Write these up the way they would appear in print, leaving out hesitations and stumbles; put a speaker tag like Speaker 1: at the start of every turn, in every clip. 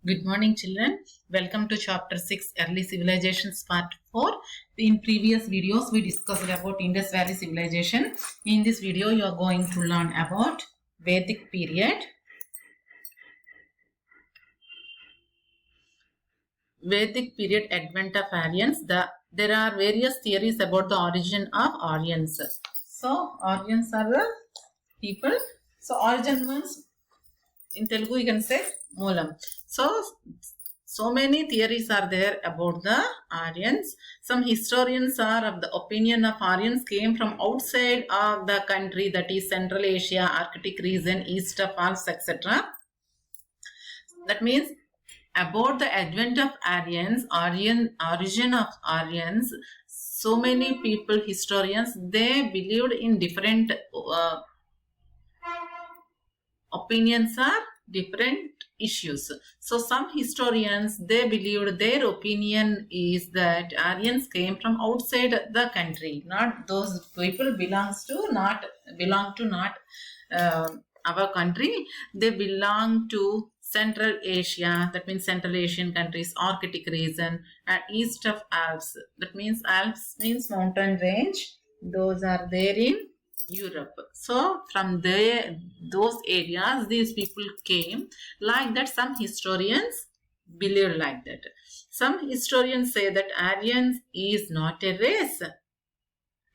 Speaker 1: Good morning, children. Welcome to Chapter 6, Early Civilizations, Part 4. In previous videos, we discussed about Indus Valley Civilization. In this video, you are going to learn about Vedic period. Vedic period, advent of Aryans. There are various theories about the origin of Aryans. So, Aryans are the people. So, origin means, in Telugu you can say Moolam. So many theories are there about the Aryans. Some historians are of the opinion of Aryans came from outside of the country, that is Central Asia, Arctic region, east of Alps, etc. That means about the advent of Aryans, origin of Aryans, so many people, historians, they believed in different opinions are different issues. So some historians, they believed, their opinion is that Aryans came from outside the country, not those people belong to not our country. They belong to Central Asia, that means Central Asian countries, Arctic region, and east of Alps. That means Alps means mountain range. Those are there in Europe. So from those areas, these people came. Like that, some historians believe like that. Some historians say that Aryans is not a race.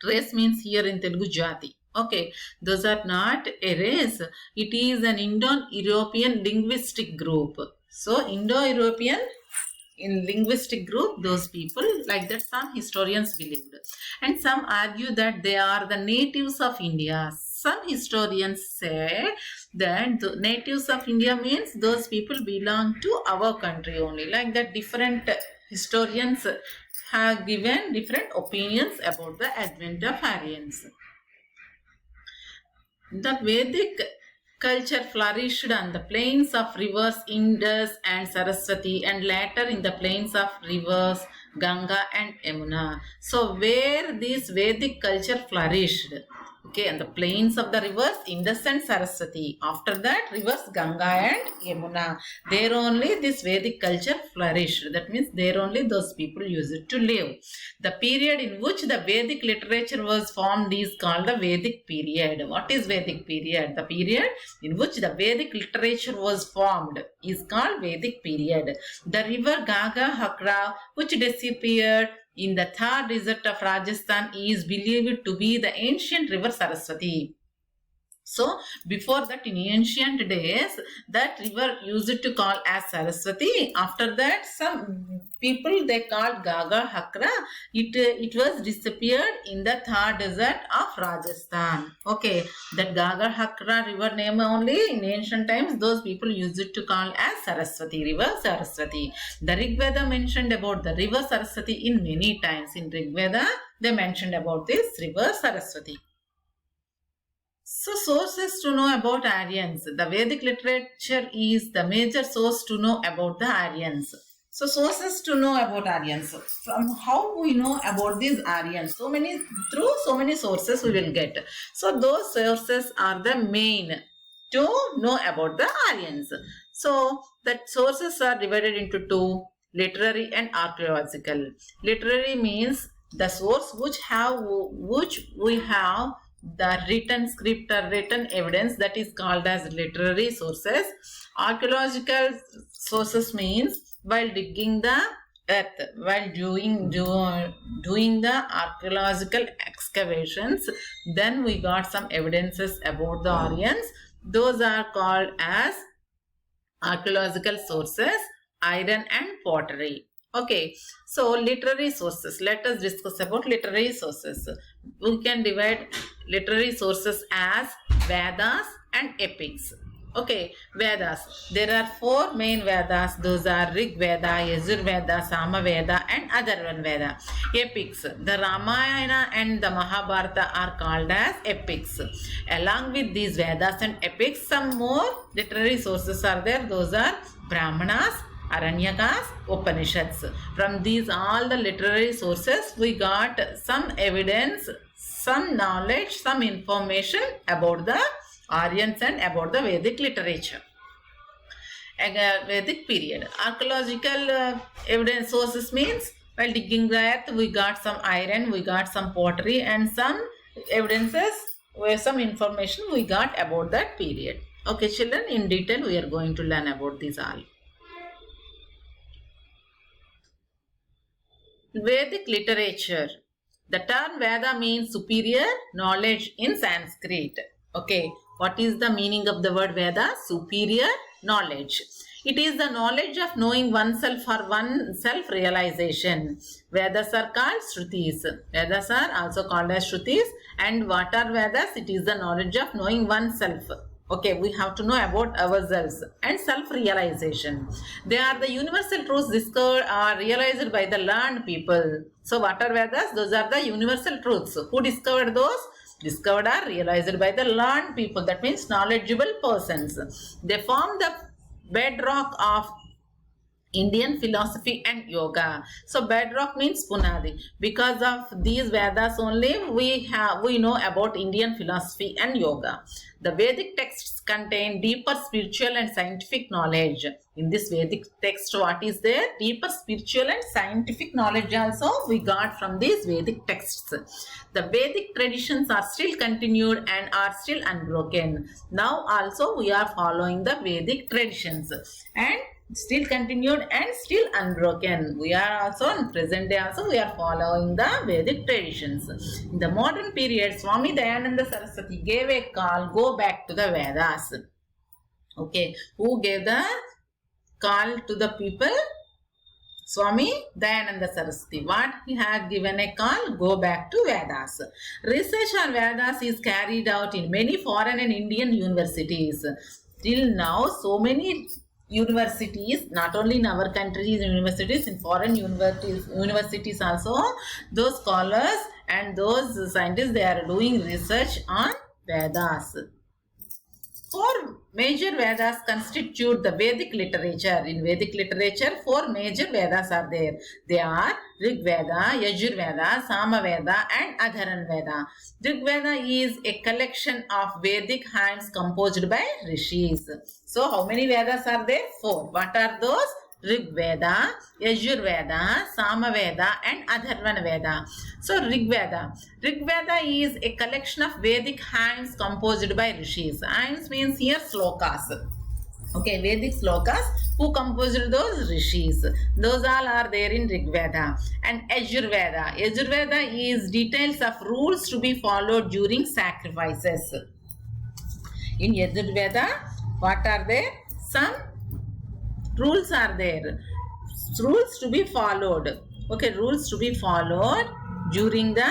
Speaker 1: Race means here in Telugu jati. Okay, those are not a race. It is an Indo-European linguistic group. So Indo-European in linguistic group, those people, like that some historians believed. And some argue that they are the natives of India. Some historians say that the natives of India means those people belong to our country only. Like that, different historians have given different opinions about the advent of Aryans. The Vedic culture flourished on the plains of rivers Indus and Saraswati, and later in the plains of rivers Ganga and Yamuna. So where this Vedic culture flourished, okay, on the plains of the rivers Indus and Saraswati. After that, rivers Ganga and Yamuna. There only this Vedic culture flourished. That means there only those people used it to live. The period in which the Vedic literature was formed is called the Vedic period. What is Vedic period? The period in which the Vedic literature was formed is called Vedic period. The river Gaga Hakra, which disappeared in the Thar desert of Rajasthan, is believed to be the ancient river Saraswati. So, before that, in ancient days, that river used to call as Saraswati. After that, some people, they called Gaga Hakra. It was disappeared in the Thar desert of Rajasthan. Okay, that Gaga Hakra river name only in ancient times, those people used it to call as Saraswati, river Saraswati. The Rig Veda mentioned about the river Saraswati in many times. In Rig Veda, they mentioned about this river Saraswati. So, sources to know about Aryans. The Vedic literature is the major source to know about the Aryans. So, sources to know about Aryans. From how we know about these Aryans? Through so many sources we will get. So, those sources are the main to know about the Aryans. So, that sources are divided into two, literary and archaeological. Literary means the source which we have the written script or written evidence, that is called as literary sources. Archaeological sources means while digging the earth, while doing the archaeological excavations, then we got some evidences about the Aryans. Those are called as archaeological sources. Iron and pottery. Okay, so literary sources. Let us discuss about literary sources. We can divide literary sources as Vedas and epics. Okay, Vedas. There are four main Vedas. Those are Rig Veda, Yajur Veda, Sama Veda and Atharva Veda. Epics. The Ramayana and the Mahabharata are called as epics. Along with these Vedas and epics, some more literary sources are there. Those are Brahmanas, Aranyakas, Upanishads. From these all the literary sources, we got some evidence, some knowledge, some information about the Aryans and about the Vedic literature. Vedic period. Archaeological evidence sources means while digging the earth, we got some iron, we got some pottery, and some evidences where some information we got about that period. Okay, children, in detail we are going to learn about these all. Vedic literature. The term Veda means superior knowledge in Sanskrit. Okay, what is the meaning of the word Veda? Superior knowledge. It is the knowledge of knowing oneself for one self-realization. Vedas are called Shrutis. Vedas are also called as Shrutis. And what are Vedas? It is the knowledge of knowing oneself. Okay, we have to know about ourselves and self-realization. They are the universal truths discovered or realized by the learned people. So what are Vedas? Those are the universal truths. Who discovered those? Discovered or realized by the learned people. That means knowledgeable persons. They form the bedrock of Indian philosophy and yoga. So bedrock means punadi. Because of these Vedas only we know about Indian philosophy and yoga. The Vedic texts contain deeper spiritual and scientific knowledge. In this Vedic text, what is there? Deeper spiritual and scientific knowledge also we got from these Vedic texts. The Vedic traditions are still continued and are still unbroken. Now also we are following the Vedic traditions and still continued and still unbroken. We are also in present day also we are following the Vedic traditions. In the modern period, Swami Dayananda Saraswati gave a call, go back to the Vedas. Okay, who gave the call to the people? Swami Dayananda Saraswati. What he had given a call? Go back to Vedas. Research on Vedas is carried out in many foreign and Indian universities. Till now, so many universities, not only in our country's universities, in foreign universities also, those scholars and those scientists, they are doing research on Vedas. Four major Vedas constitute the Vedic literature. In Vedic literature, four major Vedas are there. They are Rig Veda, Yajur Veda, Sama Veda and Adharan Veda. Rig Veda is a collection of Vedic hymns composed by rishis. So, how many Vedas are there? Four. What are those? Rig Veda, Yajur Veda, Sama Veda and Adharvana Veda. So Rig Veda. Rig Veda is a collection of Vedic hymns composed by rishis. Hymns means here slokas. Okay, Vedic slokas. Who composed those? Rishis. Those all are there in Rig Veda. And Yajur Veda. Yajur Veda is details of rules to be followed during sacrifices. In Yajur Veda, what are there? Some rules are there. Rules to be followed. Okay, rules to be followed during the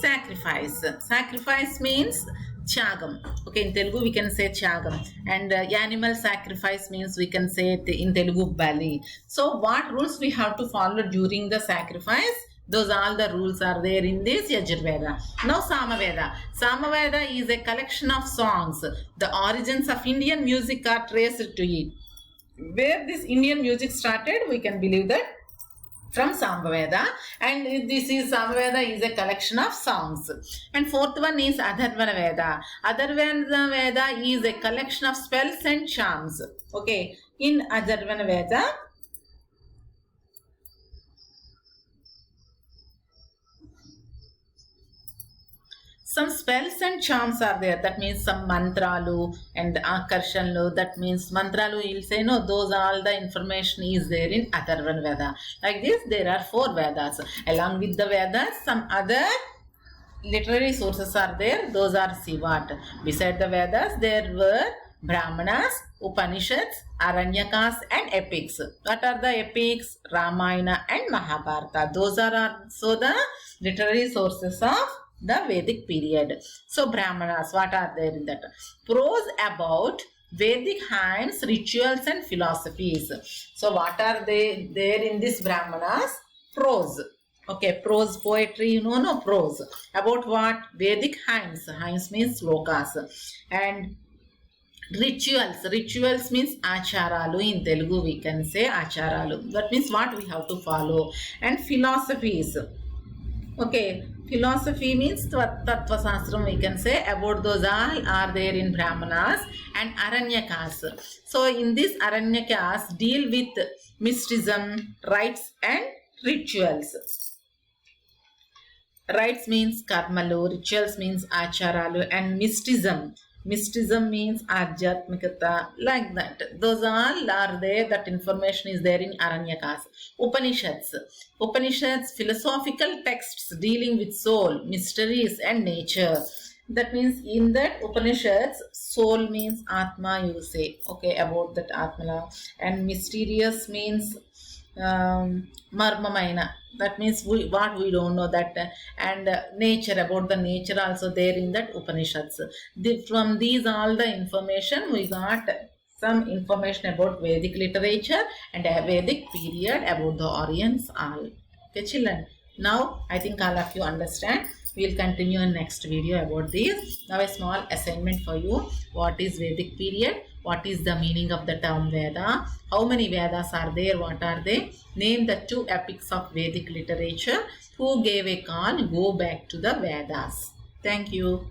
Speaker 1: sacrifice. Sacrifice means Chagam. Okay, in Telugu we can say Chagam. And animal sacrifice means we can say it in Telugu Valli. So what rules we have to follow during the sacrifice? Those all the rules are there in this Yajur Veda. Now Samaveda. Samaveda is a collection of songs. The origins of Indian music are traced to it. Where this Indian music started, we can believe that from Samaveda, and this is Samaveda is a collection of songs. And fourth one is Adharvana Veda. Adharvana Veda is a collection of spells and charms. Okay, in Adharvana Veda, some spells and charms are there. That means some mantralu and akarshanlu. That means mantralu, you'll say, no, those all the information is there in Atharvana Veda. Like this, there are four Vedas. Along with the Vedas, some other literary sources are there. Those are Sivat. Beside the Vedas, there were Brahmanas, Upanishads, Aranyakas and epics. What are the epics? Ramayana and Mahabharata. Those are also the literary sources of the Vedic period. So Brahmanas, what are there in that? Prose about Vedic hymns, rituals and philosophies. So what are they there in this Brahmanas? Prose. Okay, prose, poetry, no, prose. About what? Vedic hymns. Hymns means slokas. And rituals. Rituals means acharalu. In Telugu we can say acharalu. That means what we have to follow. And philosophies. Okay, philosophy means Tattva Sastram, we can say. About those all are there in Brahmanas and Aranyakas. So in this Aranyakas deal with mysticism, rites and rituals. Rites means karmalu, rituals means acharalu, and mysticism. Mysticism means ajatmikata, like that. Those all are there, that information is there in Aranyakas. Upanishads. Upanishads, philosophical texts dealing with soul, mysteries and nature. That means in that Upanishads, soul means Atma, you say. Okay, about that Atma. And mysterious means marmamaina, that means what we don't know, that and nature, about the nature also there in that Upanishads. From these all the information we got some information about Vedic literature and a Vedic period, about the Aryans all. Okay children, now I think all of you understand. We will continue in next video about this. Now a small assignment for you. What is Vedic period? What is the meaning of the term Veda? How many Vedas are there? What are they? Name the 2 epics of Vedic literature. Who gave a call? Go back to the Vedas. Thank you.